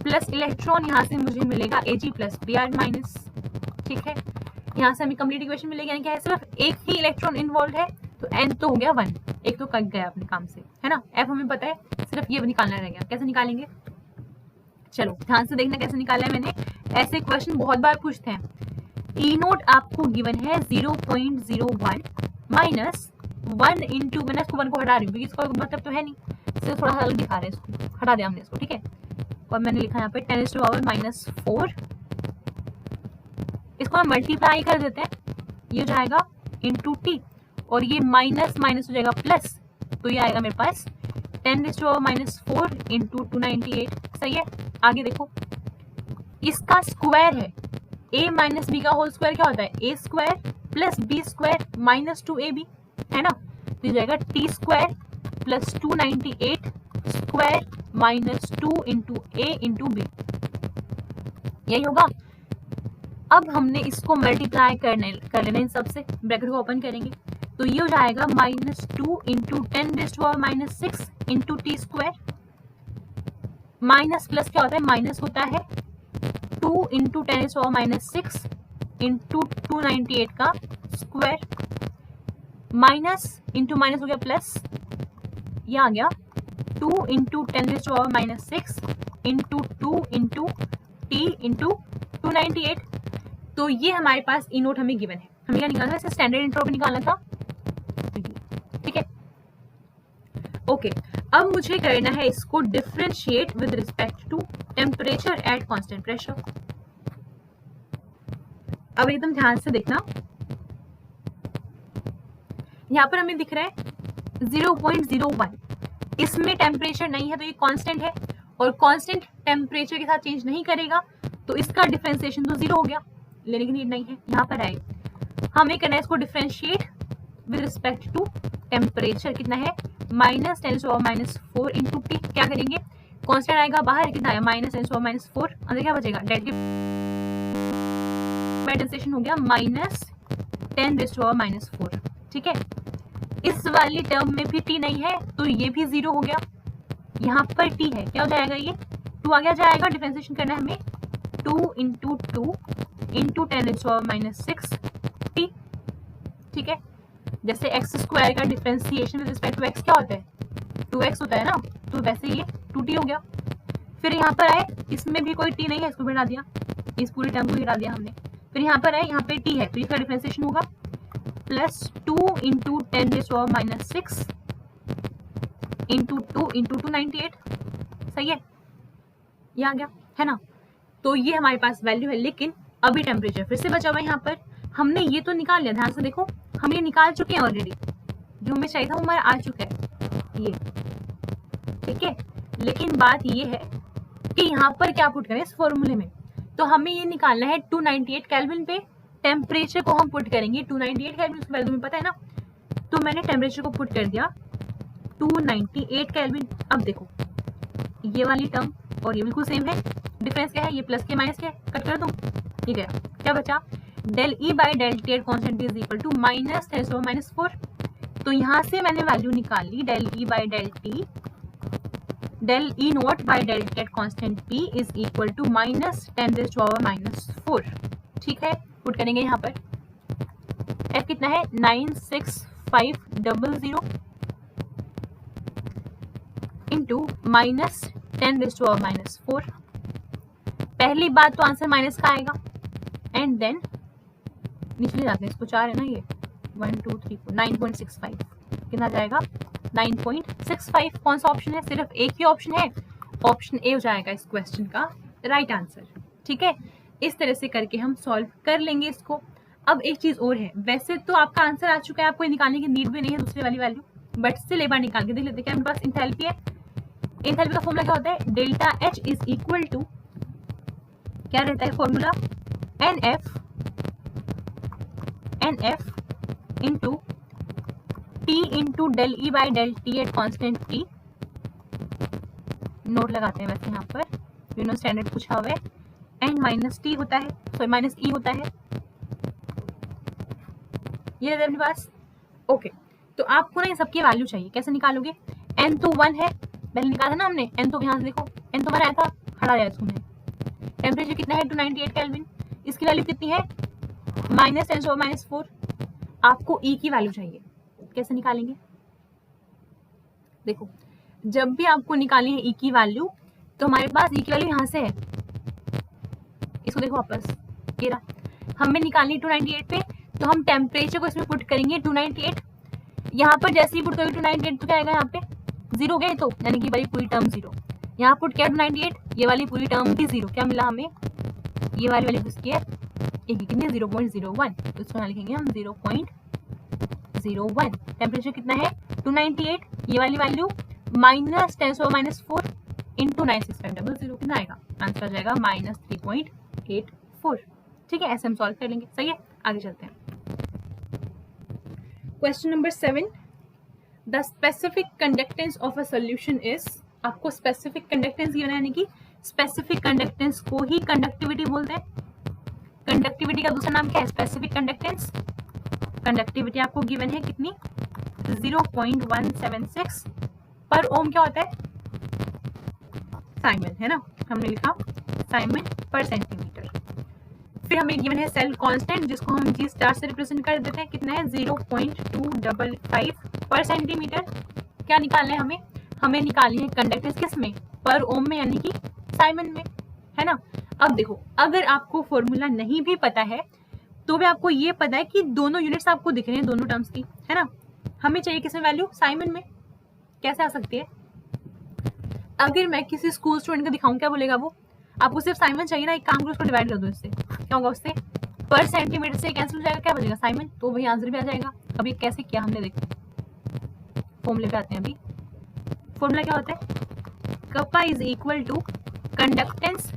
A: प्लस इलेक्ट्रॉन, यहाँ से मुझे मिलेगा Ag प्लस Br माइनस, ठीक है। यहाँ से हमें कंप्लीट इक्वेशन मिलेगी, यानी क्या है, सिर्फ एक ही इलेक्ट्रॉन इन्वॉल्व है, तो N तो हो गया 1, एक तो कट गया अपने काम से, है ना। F हमें पता है, सिर्फ ये निकालना रह गया। कैसे निकालेंगे, चलो ध्यान से देखना कैसे निकाला है मैंने। ऐसे क्वेश्चन बहुत बार पूछते हैं। E नोट आपको गिवन है 0.01 माइनस 1 इंटू, मैंने इसको 1 को हटा रही हूँ क्योंकि इसका मतलब तो है नहीं, सिर्फ थोड़ा सा अलग दिखा रहे हैं, इसको हटा दिया हमने इसको, ठीक है। और मैंने लिखा यहाँ पे 10⁻⁻4, इसको हम मल्टीप्लाई कर देते हैं, ये हो जाएगा इंटू T, और ये माइनस माइनस हो जाएगा प्लस, तो ये आएगा मेरे पास 10⁻⁴ इंटू 298, सही है। आगे देखो इसका स्क्वायर है, a माइनस बी का होल स्क्वायर क्या होता है, a square plus B square minus 2ab, है ना। तो जाएगा t square plus 298 square minus 2 into a into B, यही होगा। अब हमने इसको मल्टीप्लाई कर लेना इन सबसे, ब्रैकेट को ओपन करेंगे तो ये हो जाएगा -2 into 10⁻⁻6 into T square, minus plus क्या होता है, माइनस होता है 2 इंटू 10⁻⁻6 इंटू 298 का स्क्वायर, माइनस इंटू माइनस हो गया प्लस, ये आ गया 2 into 10⁻⁻6 into 2 into T into 298। तो ये हमारे पास ई नोट हमें गिवन है, हमें क्या निकालना है, स्टैंडर्ड एंट्रोपी निकालना था, ठीक है। ओके, अब मुझे करना है इसको differentiate with respect to temperature at constant pressure. अब एकदम ध्यान से देखना, यहाँ पर हमें दिख रहा है 0.01, इसमें टेम्परेचर नहीं है तो ये कांस्टेंट है, और कांस्टेंट टेम्परेचर के साथ चेंज नहीं करेगा, तो इसका डिफरेंशिएशन तो 0 हो गया, लेने की नीड नहीं है। यहाँ पर आए हमें करना है इसको differentiate with respect to temperature, कितना है -10⁻⁴ इंटू टी, क्या करेंगे, कांस्टेंट आएगा बाहर, कितना आया -10⁻⁴, अंदर क्या बचेगा, डिफरेंशिएशन हो गया -10⁻⁴, ठीक है। इस वाली टर्म में भी टी नहीं है तो ये भी 0 हो गया, यहाँ पर टी है, क्या हो जाएगा, ये 2 आ गया जाएगा, डिफरेंशिएशन करना है हमें 2 इंटू 2 इंटू 10⁻⁻6 t। ठीक है, जैसे एक्स स्क्वायर का differentiation with respect to X क्या होता है, 2x होता है ना, तो वैसे ये 2t हो गया। फिर यहाँ पर आए, इसमें भी कोई t नहीं है, इसको भी हटा दिया, इस पूरी टर्म को हटा दिया हमने। फिर यहाँ पर आए, यहाँ पे t है, तो इसका डिफरेंशिएशन होगा प्लस 2 इंटू 10⁻⁻6 इंटू 2 इंटू 298। सही है, ये आ गया है ना। तो ये हमारे पास वैल्यू है, लेकिन अभी टेम्परेचर फिर से बचा हुआ है। यहाँ पर हमने ये तो निकाल लिया, ध्यान से देखो, हम ये निकाल चुके हैं ऑलरेडी, जो हमें चाहिए था वो हमारा आ चुका है ये, ठीक है। लेकिन बात ये है कि यहाँ पर क्या पुट करें इस फॉर्मूले में, तो हमें ये निकालना है 298 केल्विन पे टेम्परेचर को हम पुट करेंगे। 298 केल्विन उसकी वैल्यू में पता है ना, तो मैंने टेम्परेचर को पुट कर दिया 298 केल्विन। अब देखो ये वाली टर्म और ये बिल्कुल सेम है, डिफरेंस क्या है, ये प्लस के माइनस के कट कर दूं, ये गया, क्या बचा, del E by del T at constant is equal to -10⁻⁻4। तो यहाँ से मैंने वैल्यू निकाल ली, del E by del T, del E naught by del T at constant P is equal to -10⁻⁻4। ठीक है, पुट करेंगे यहाँ पर, एफ कितना है 96500 इंटू -10⁻⁻4। पहली बात तो आंसर माइनस का आएगा, एंड देन नीचे जाते हैं, इसको 4 है ना, ये 1 2 3 4 9.65 कितना जाएगा 9.65। कौन सा ऑप्शन है, सिर्फ एक ही ऑप्शन है, ऑप्शन ए हो जाएगा इस क्वेश्चन का राइट आंसर। ठीक है, इस तरह से करके हम सॉल्व कर लेंगे इसको। अब एक चीज और है, वैसे तो आपका आंसर आ चुका है, आपको निकालने की नीड भी नहीं है दूसरी वाली वैल्यू, बट स्टिल एक बार निकाल के देख लेते हैं। हमारे पास इंथैल्पी है, इंथैल्पी का फॉर्मूला क्या होता है, delta H is equal to क्या रहता है formula, N F into T into del E by del T at constant T. Note लगाते हैं वैसे यहाँ पर, यूनो स्टैंडर्ड पूछा हुआ है, एन माइनस टी होता है, सॉरी माइनस ई होता है, ये रहता है अपने पास। ओके, तो आपको ना इन सबकी वैल्यू चाहिए, कैसे निकालोगे, एन तो 1 है, पहले निकाला ना हमने, एन तो यहाँ से देखो, एन तो 1 आया था, हटा दिया इसको मैंने। टेम्परेचर कितना है 298 केल्विन, इसकी वैल्यू कितनी है -10⁻⁻4। आपको ई की वैल्यू चाहिए, कैसे निकालेंगे, देखो जब भी आपको निकालनी है ई की वैल्यू, तो हमारे पास ई की वैल्यू यहाँ से है, इसको देखो वापस, ये रहा, हमें निकालनी 298 पे, तो हम टेम्परेचर को इसमें पुट करेंगे 298। यहाँ पर जैसे ही पुट करेंगे 298 तो क्या आएगा, यहाँ पे 0 गए, तो यानी कि वाली पूरी टर्म 0, यहाँ पुट किया 298, ये वाली पूरी टर्म भी 0, क्या मिला हमें, ये वाली वैल्यू किसकी है, एक कितनी 0.01, तो इसको यहाँ लिखेंगे हम 0.01। टेम्परेचर कितना है 298, ये वाली वैल्यू -10⁻⁻4 इंटू 96500 कितना आएगा, आंसर आ जाएगा -3.84। ठीक है, ऐसे हम सॉल्व कर लेंगे। सही है, आगे चलते हैं। Question number 7, the specific conductance of a solution is, आपको स्पेसिफिक कंडक्टेंस गिवन है, यानी कि स्पेसिफिक कंडक्टेंस को ही कंडक्टिविटी बोलते हैं। कंडक्टिविटी का दूसरा नाम क्या है, स्पेसिफिक कंडक्टेंस। कंडक्टिविटी आपको गिवन है कितनी 0.176 पर ओम, क्या होता है साइमन, है ना, हमने लिखा साइमन पर सेंटीमीटर। फिर हमें गिवन है सेल कांस्टेंट, जिसको हम जी स्टार से रिप्रेजेंट कर देते हैं, कितना है 0.255 पर सेंटीमीटर। क्या निकालना है हमें निकालनी है कंडक्टेंस किस में, पर ओम में, यानी कि साइमन में, है ना। अब देखो, अगर आपको फॉर्मूला नहीं भी पता है तो भी आपको ये पता है कि दोनों यूनिट्स आपको दिख रहे हैं, दोनों टर्म्स की, है ना। हमें चाहिए किसमें वैल्यू, साइमन में। कैसे आ सकती है, अगर मैं किसी स्कूल स्टूडेंट को दिखाऊं, क्या बोलेगा वो, आपको सिर्फ साइमन चाहिए ना, एक काम करो उसको डिवाइड कर दो इससे, क्या होगा उससे, पर सेंटीमीटर से कैंसिल हो जाएगा, क्या बचेगा साइमन, तो वही आंसर भी आ जाएगा। अभी कैसे किया हमने, देखो फॉर्मूले पे आते हैं। अभी फॉर्मूला क्या होता है, kappa is equal to conductance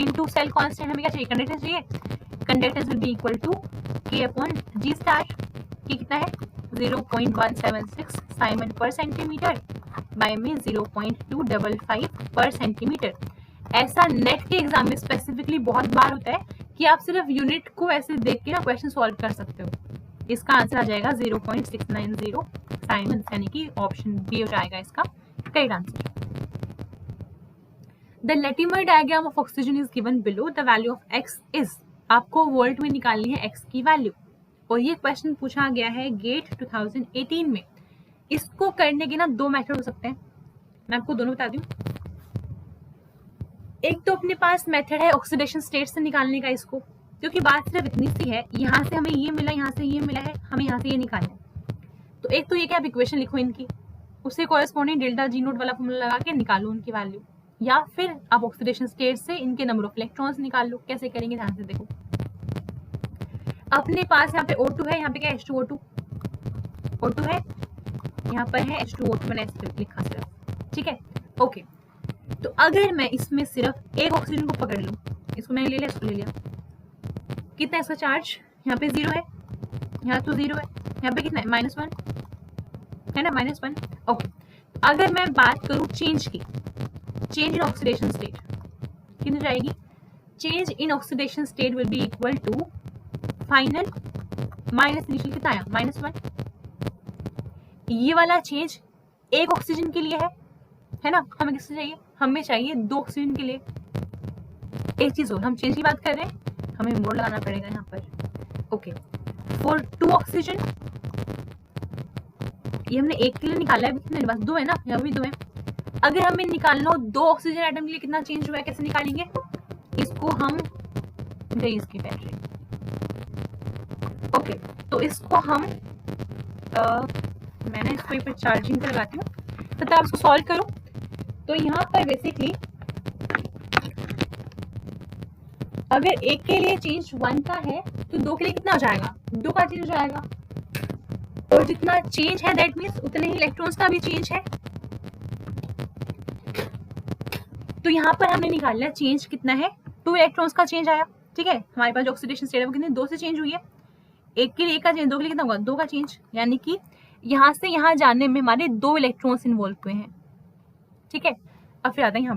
A: into cell constant. हमें क्या चाहिए, कंडक्टेंस चाहिए, conductance will be equal to K upon G star, की कितना है 0.176 साइमन पर सेंटीमीटर बाय में 0.255 पर सेंटीमीटर। ऐसा नेट के एग्जाम में स्पेसिफिकली बहुत बार होता है कि आप सिर्फ यूनिट को ऐसे देख के ना क्वेश्चन सॉल्व कर सकते हो। इसका आंसर आ जाएगा 0.690 साइमन, यानी कि ऑप्शन बी हो जाएगा इसका correct answer. The Latimer diagram of oxygen is given below, the value of x is, आपको वोल्ट में निकालनी है एक्स की वैल्यू। और ये क्वेश्चन पूछा गया है गेट 2018 में। इसको करने के ना दो मेथड हो सकते हैं, मैं आपको दोनों बता दूं। एक तो अपने पास मेथड है ऑक्सीडेशन स्टेट से निकालने का इसको, क्योंकि बात सिर्फ इतनी सी है, यहाँ से हमें ये मिला, यहाँ से ये मिला है, हमें यहाँ से ये निकालना है। तो एक तो ये कि आप इक्वेशन लिखो इनकी, उससे कॉरेस्पॉन्डिंग डेल्टा जी नोट वाला फॉर्मूला लगा के निकालो उनकी वैल्यू, या फिर आप ऑक्सीडेशन स्टेट से इनके नंबर ऑफ इलेक्ट्रॉन्स निकाल लो। कैसे करेंगे ध्यान से देखो। अपने पास यहाँ पे O2 है, यहाँ पे क्या है H2O2, O2 है, यहाँ पर है H2O2, मैंने ऐसे लिखा सिर्फ, ठीक है, ओके। तो अगर मैं इसमें सिर्फ एक ऑक्सीजन को पकड़ लूँ, इसको मैंने ले लिया, इसको ले लिया, कितना है इसका चार्ज, यहाँ पे 0 है, यहाँ तो 0 है, यहाँ पे कितना है -1 है ना, -1, ओके। अगर मैं बात करूँ चेंज की, चेंज इन ऑक्सीडेशन स्टेट कितनी जाएगी, change in oxidation state will be equal to final minus initial, कितना आया -1। ये वाला चेंज एक ऑक्सीजन के लिए है ना, हमें किससे चाहिए, हमें चाहिए 2 ऑक्सीजन के लिए। एक चीज और, हम चेंज की बात कर रहे हैं, हमें मोड़ लगाना पड़ेगा यहाँ पर, ओके। फॉर 2 ऑक्सीजन, ये हमने एक के लिए निकाला है, कितने पास 2 है ना, यहाँ भी 2 है। अगर हमें निकालना हो 2 ऑक्सीजन एटम के लिए कितना चेंज हुआ है, कैसे निकालेंगे, इसको हम रेज की बैटरी, ओके। तो इसको हम मैंने इसको पर चार्जिंग पे लगाती हूँ, तथा आप इसको सॉल्व करो। तो यहाँ पर बेसिकली अगर एक के लिए चेंज 1 का है तो 2 के लिए कितना हो जाएगा, 2 का चेंज हो जाएगा, और जितना चेंज है दैट मीन्स उतने ही इलेक्ट्रॉन्स का भी चेंज है। तो यहाँ पर हमने निकाला चेंज कितना है, 2 इलेक्ट्रॉन्स का चेंज आया, ठीक है। हमारे पास जो ऑक्सीडेशन स्टेट है वो कितने 2 से चेंज हुई है, एक के लिए 1 का चेंज, 2 के लिए कितना होगा 2 का चेंज, यानी कि यहाँ से यहाँ जाने में हमारे 2 इलेक्ट्रॉन्स इन्वॉल्व हुए हैं, ठीक है। अब फिर आता है यहाँ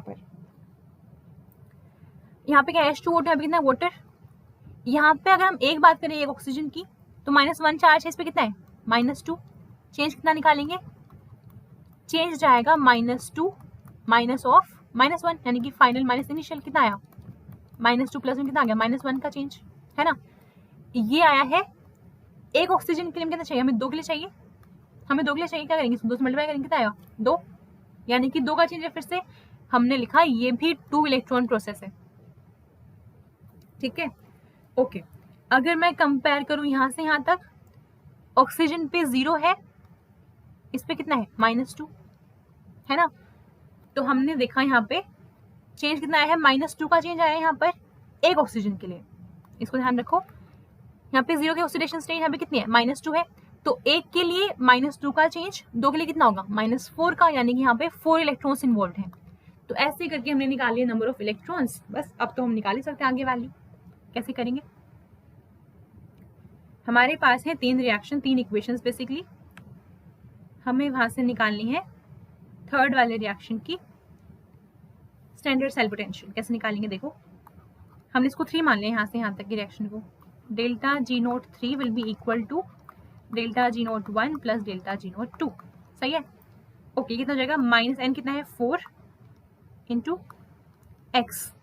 A: पे क्या H2O2 है, कितना वाटर। यहाँ पे अगर हम एक बात करें एक ऑक्सीजन की, तो -1 चार्ज है, इस पे कितना है -2, चेंज कितना निकालेंगे, चेंज जाएगा -2 माइनस ऑफ -1, यानी कि फाइनल माइनस इनिशियल, कितना आया -2 प्लस में कितना आ गया -1 का चेंज, है ना। ये आया है एक ऑक्सीजन के लिए, कितना चाहिए हमें 2 के लिए चाहिए, हमें 2 के लिए चाहिए, क्या करेंगे 2 से मल्टीप्लाई करेंगे, कितना आया 2, यानी कि 2 का चेंज है। फिर से हमने लिखा ये भी 2 इलेक्ट्रॉन प्रोसेस है, ठीक है, ओके। अगर मैं कंपेयर करूं यहाँ से यहाँ तक, ऑक्सीजन पे 0 है, इस पे कितना है -2, है ना। तो हमने देखा यहाँ पे चेंज कितना आया है, -2 का चेंज आया है यहाँ पर एक ऑक्सीजन के लिए, इसको ध्यान रखो। यहाँ पे 0 के ऑक्सीडेशन स्टेट यहाँ पे कितनी है -2 है, तो एक के लिए -2 का चेंज, 2 के लिए कितना होगा -4 का, यानी कि यहाँ पे 4 इलेक्ट्रॉन्स इन्वॉल्व हैं। तो ऐसे करके हमने निकाली है नंबर ऑफ इलेक्ट्रॉन्स। बस अब तो हम निकाल ही सकते हैं आगे वैल्यू, कैसे करेंगे। हमारे पास है 3 रिएक्शन, 3 इक्वेशंस बेसिकली, हमें वहां से निकालनी है थर्ड वाले रिएक्शन की स्टैंडर्ड सेल पोटेंशियल। कैसे निकालेंगे देखो, हमने इसको 3 मान लिया यहाँ से यहाँ तक की रिएक्शन को, delta G03 will be equal to delta G01 plus delta G02, सही है, ओके। कितना हो जाएगा -n, कितना है 4 इंटू एक्स,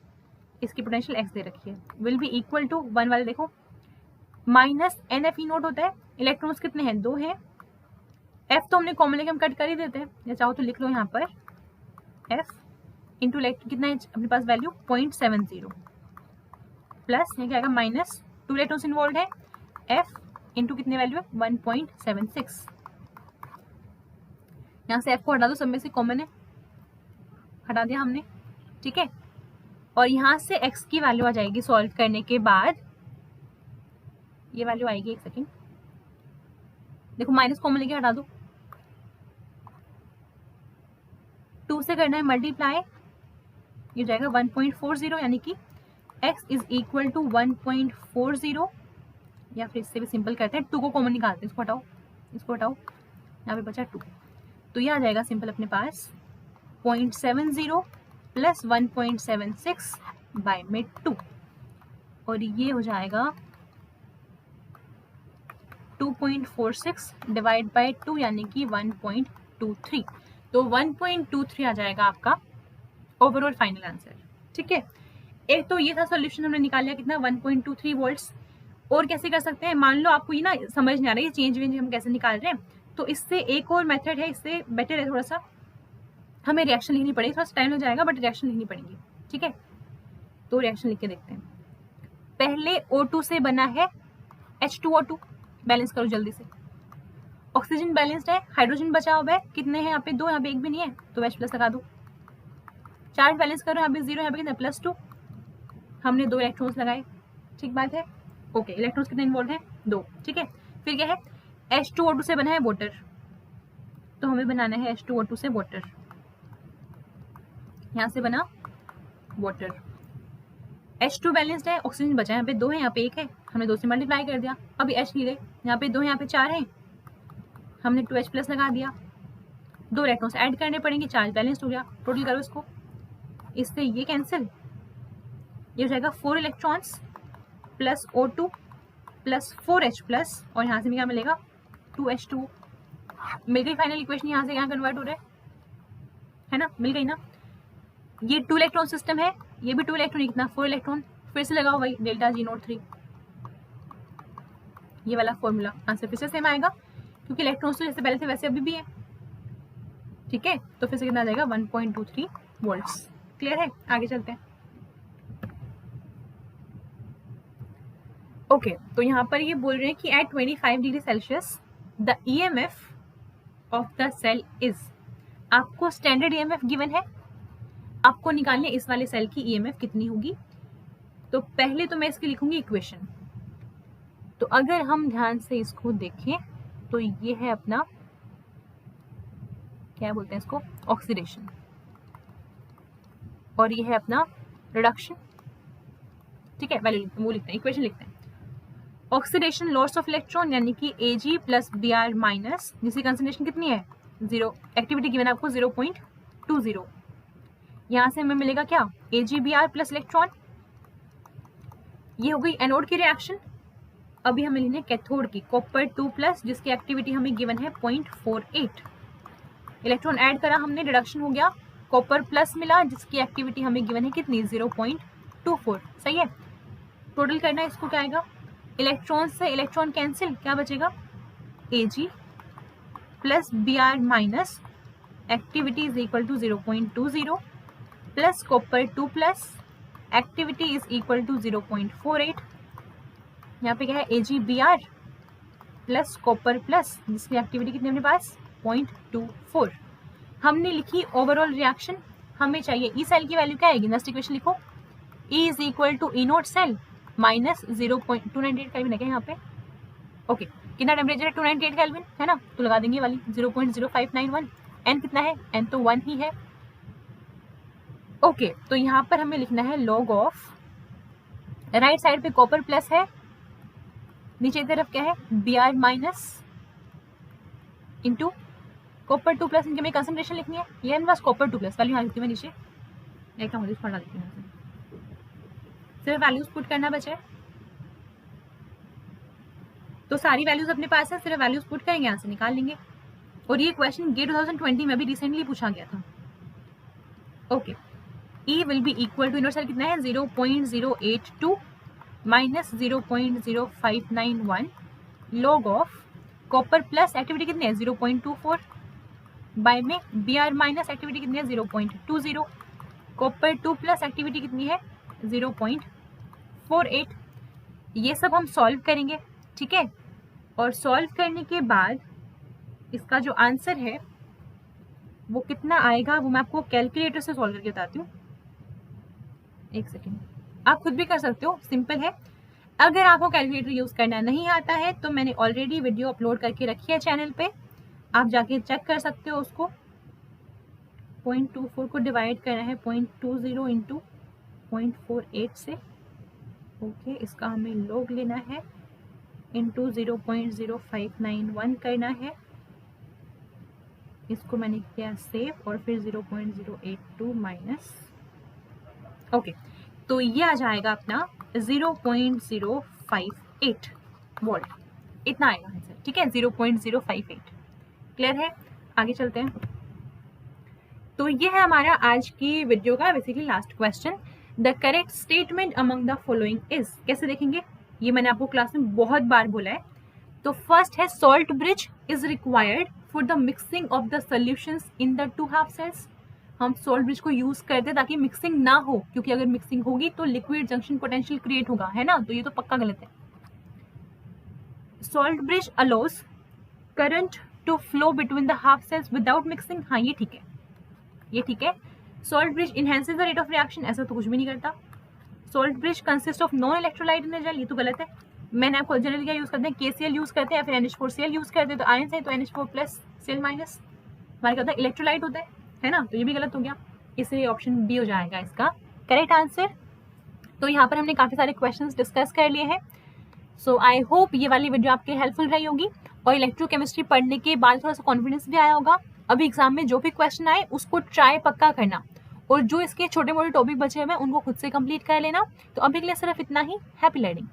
A: इसकी पोटेंशियल x दे रखी है, विल बी इक्वल टू 1 वाले देखो -NFE0 होता है, इलेक्ट्रॉन्स कितने हैं 2 हैं, f तो हमने कॉमन लेके हम कट कर ही देते हैं, या चाहो तो लिख लो यहाँ पर f इंटू कितना है अपने पास वैल्यू 0.70 प्लस ये क्या आएगा -2 इलेक्ट्रॉन्स इन्वॉल्व है, f इंटू कितने वैल्यू है 1.76। यहाँ से f को हटा दो, सब में से कॉमन है, हटा दिया हमने, ठीक है। और यहाँ से x की वैल्यू आ जाएगी सॉल्व करने के बाद, ये वैल्यू आएगी, एक सेकेंड देखो, माइनस कॉमन लेके हटा दो, 2 से करना है मल्टीप्लाई, ये जाएगा 1.40, यानी कि x इज इक्वल टू 1.40, या फिर इससे भी सिंपल करते हैं, 2 को कॉमन निकालते हैं, इसको हटाओ, इसको हटाओ, यहाँ पे बचा 2, तो ये आ जाएगा सिंपल अपने पास 0.70 प्लस 1.76 बाय में 2, और ये हो जाएगा 2.46 डिवाइड बाय 2, यानी कि 1.23, तो 1.23 आ जाएगा आपका ओवरऑल फाइनल आंसर। ठीक है, एक तो ये था सॉल्यूशन, हमने निकाल लिया कितना 1.23 वोल्ट्स। और कैसे कर सकते हैं, मान लो आपको ये ना समझ नहीं आ रहा है चेंज वेंज हम कैसे निकाल रहे हैं, तो इससे एक और मेथड है, इससे बेटर है थोड़ा सा, हमें रिएक्शन लिखनी पड़ेगी, थोड़ा सा टाइम लग जाएगा बट रिएक्शन लिखनी पड़ेगी। ठीक है, तो रिएक्शन लिख के देखते हैं। पहले O2 से बना है H2O2, बैलेंस करो जल्दी से। ऑक्सीजन बैलेंस्ड है, हाइड्रोजन बचा हुआ है, कितने हैं यहाँ पे 2, यहाँ पे 1 भी नहीं है तो H प्लस लगा दो। चार्ज बैलेंस करो, यहाँ पे 0, यहाँ पे कितना +2, हमने 2 इलेक्ट्रॉन्स लगाए। ठीक बात है, ओके। इलेक्ट्रॉन्स कितने इन्वॉल्व हैं 2। ठीक है, फिर क्या है, H2O2 से बना है वाटर, तो हमें बनाना है H2O2 से वाटर, यहाँ से बना वाटर। H2 बैलेंस्ड है, ऑक्सीजन बचा है, यहाँ पे 2 है, यहाँ पे 1 है, हमने 2 से मल्टीप्लाई कर दिया। अभी H नहीं रहे, यहाँ पे 2 है, यहाँ पे 4 है, हमने 2H प्लस लगा दिया। 2 इलेक्ट्रॉन्स ऐड करने पड़ेंगे, चार्ज बैलेंस्ड हो गया। टोटल करो इसको, इससे ये कैंसिल, ये हो जाएगा 4 electrons plus O2 plus 4H plus, और यहाँ से भी क्या मिलेगा 2H2। मिल गई फाइनल इक्वेशन, यहाँ से यहाँ कन्वर्ट हो रहा है ना, मिल गई ना। ये 2 इलेक्ट्रॉन सिस्टम है, ये भी 2 इलेक्ट्रॉन, कितना 4 इलेक्ट्रॉन, फिर से लगाओ वही डेल्टा G03, ये वाला फॉर्मूला, आंसर फिर से सेम आएगा क्योंकि इलेक्ट्रॉन्स तो जैसे पहले थे वैसे अभी भी है। ठीक है, तो फिर से कितना आ जाएगा 1.23 वोल्ट्स। क्लियर है, आगे चलते हैं। ओके, तो यहाँ पर ये बोल रहे हैं कि at 25 degree Celsius the EMF of the cell is, आपको स्टैंडर्ड EMF गिवन है, आपको निकालने इस वाले सेल की EMF कितनी होगी। तो पहले तो मैं इसकी लिखूंगी इक्वेशन। तो अगर हम ध्यान से इसको देखें तो ये है अपना, क्या बोलते हैं इसको, ऑक्सीडेशन, और ये है अपना रिडक्शन। ठीक है, वैल्यू वो लिखते हैं, इक्वेशन लिखते हैं। ऑक्सीडेशन लॉस ऑफ इलेक्ट्रॉन यानी कि Ag प्लस Br माइनस, जिसकी कंसंट्रेशन कितनी है 0, एक्टिविटी गिवन आपको 0.20, यहाँ से हमें मिलेगा क्या AgBr प्लस इलेक्ट्रॉन। ये हो गई एनोड की रिएक्शन। अभी हमें लेने कैथोड की, कॉपर 2 प्लस, जिसकी एक्टिविटी हमें गिवन है 0.48, इलेक्ट्रॉन ऐड करा हमने, रिडक्शन हो गया, कॉपर प्लस मिला जिसकी एक्टिविटी हमें गिवन है कितनी 0.24। सही है, टोटल करना है इसको, क्या आएगा, इलेक्ट्रॉन से इलेक्ट्रॉन कैंसिल, क्या बचेगा Ag plus Br minus activity is equal to 0.20 plus copper 2 plus activity is equal to 0.48। यहाँ पे क्या है AgBr प्लस कॉपर प्लस, जिसकी एक्टिविटी कितनी अपने पास 0.24। हमने लिखी ओवरऑल रिएक्शन, हमें चाहिए ई सेल की वैल्यू क्या आएगी, नेक्स्ट इक्वेशन लिखो, E is equal to E naught cell minus 0.298 kelvin है क्या यहाँ पे। ओके, कितना टेम्परेचर है 298 केल्विन है ना, तो लगा देंगे वाली 0.0591। n कितना है, n तो 1 ही है। ओके, तो यहाँ पर हमें लिखना है लॉग ऑफ, राइट साइड पे कॉपर प्लस है, नीचे की तरफ क्या है Br minus into copper 2 plus, इनके में कंसंट्रेशन लिखनी है, ये बस कॉपर 2 प्लस वैल्यू यहाँ लिखती है नीचे, एक मुझे पढ़ा देती हूँ, सिर्फ वैल्यूज पुट करना बचे, तो सारी वैल्यूज अपने पास है, सिर्फ वैल्यूज पुट करेंगे, यहाँ से निकाल लेंगे। और ये क्वेश्चन गेट 2020 में भी रिसेंटली पूछा गया था। Okay, E will be equal to, E naught cell कितना है 0.082 minus 0.0591 log of copper plus activity कितनी है 0.24 बाय में Br माइनस एक्टिविटी कितनी है 0.20, कॉपर 2 प्लस एक्टिविटी कितनी है 0.48। ये सब हम सॉल्व करेंगे। ठीक है, और सॉल्व करने के बाद इसका जो आंसर है वो कितना आएगा वो मैं आपको कैलकुलेटर से सॉल्व करके बताती हूँ। एक सेकेंड, आप खुद भी कर सकते हो, सिंपल है। अगर आपको कैलकुलेटर यूज करना नहीं आता है तो मैंने ऑलरेडी वीडियो अपलोड करके रखी है चैनल पे, आप जाके चेक कर सकते हो उसको। 0.24 को डिवाइड करना है 0.20 इंटू 0.48 से। ओके, इसका हमें लॉग लेना है इंटू 0.0591 करना है, इसको मैंने किया सेव, और फिर 0.082 माइनस। ओके, तो ये आ जाएगा अपना 0.058 वोल्ट, इतना आएगा आंसर। ठीक है, 0.058। क्लियर है, आगे चलते हैं। तो ये है हमारा आज की वीडियो का basically last question. The correct statement among the following is, कैसे देखेंगे, ये मैंने आपको क्लास में बहुत बार बोला है। तो फर्स्ट है salt bridge is required for the mixing of the solutions in the two half cells. हम सॉल्ट ब्रिज को यूज करते हैं ताकि मिक्सिंग ना हो, क्योंकि अगर मिक्सिंग होगी तो लिक्विड जंक्शन पोटेंशियल क्रिएट होगा, है ना, तो ये तो पक्का गलत है। Salt bridge allows current to flow between the half cells without mixing, हाँ ये ठीक है, ये ठीक है। Salt bridge enhances the rate of reaction, ऐसा तो कुछ भी नहीं करता। Salt bridge consist of non electrolyte in gel, ये तो गलत है। मैंने आपको जनरली क्या यूज करते हैं, KCl यूज करते हैं या फिर NH4Cl यूज करते हैं, तो आयन से तो NH4 प्लस Cl माइनस हमारे क्या होता है, इलेक्ट्रोलाइट होता है ना, तो ये भी गलत हो गया, इसलिए ऑप्शन बी हो जाएगा इसका करेक्ट आंसर। तो यहाँ पर हमने काफी सारे क्वेश्चंस डिस्कस कर लिए हैं। सो आई होप ये वाली वीडियो आपके हेल्पफुल रही होगी और इलेक्ट्रोकेमिस्ट्री पढ़ने के बाद थोड़ा सा कॉन्फिडेंस भी आया होगा। अभी एग्जाम में जो भी क्वेश्चन आए उसको ट्राई पक्का करना, और जो इसके छोटे मोटे टॉपिक बचे हुए हैं उनको खुद से कंप्लीट कर लेना। तो अभी के लिए सिर्फ इतना ही। Happy learning.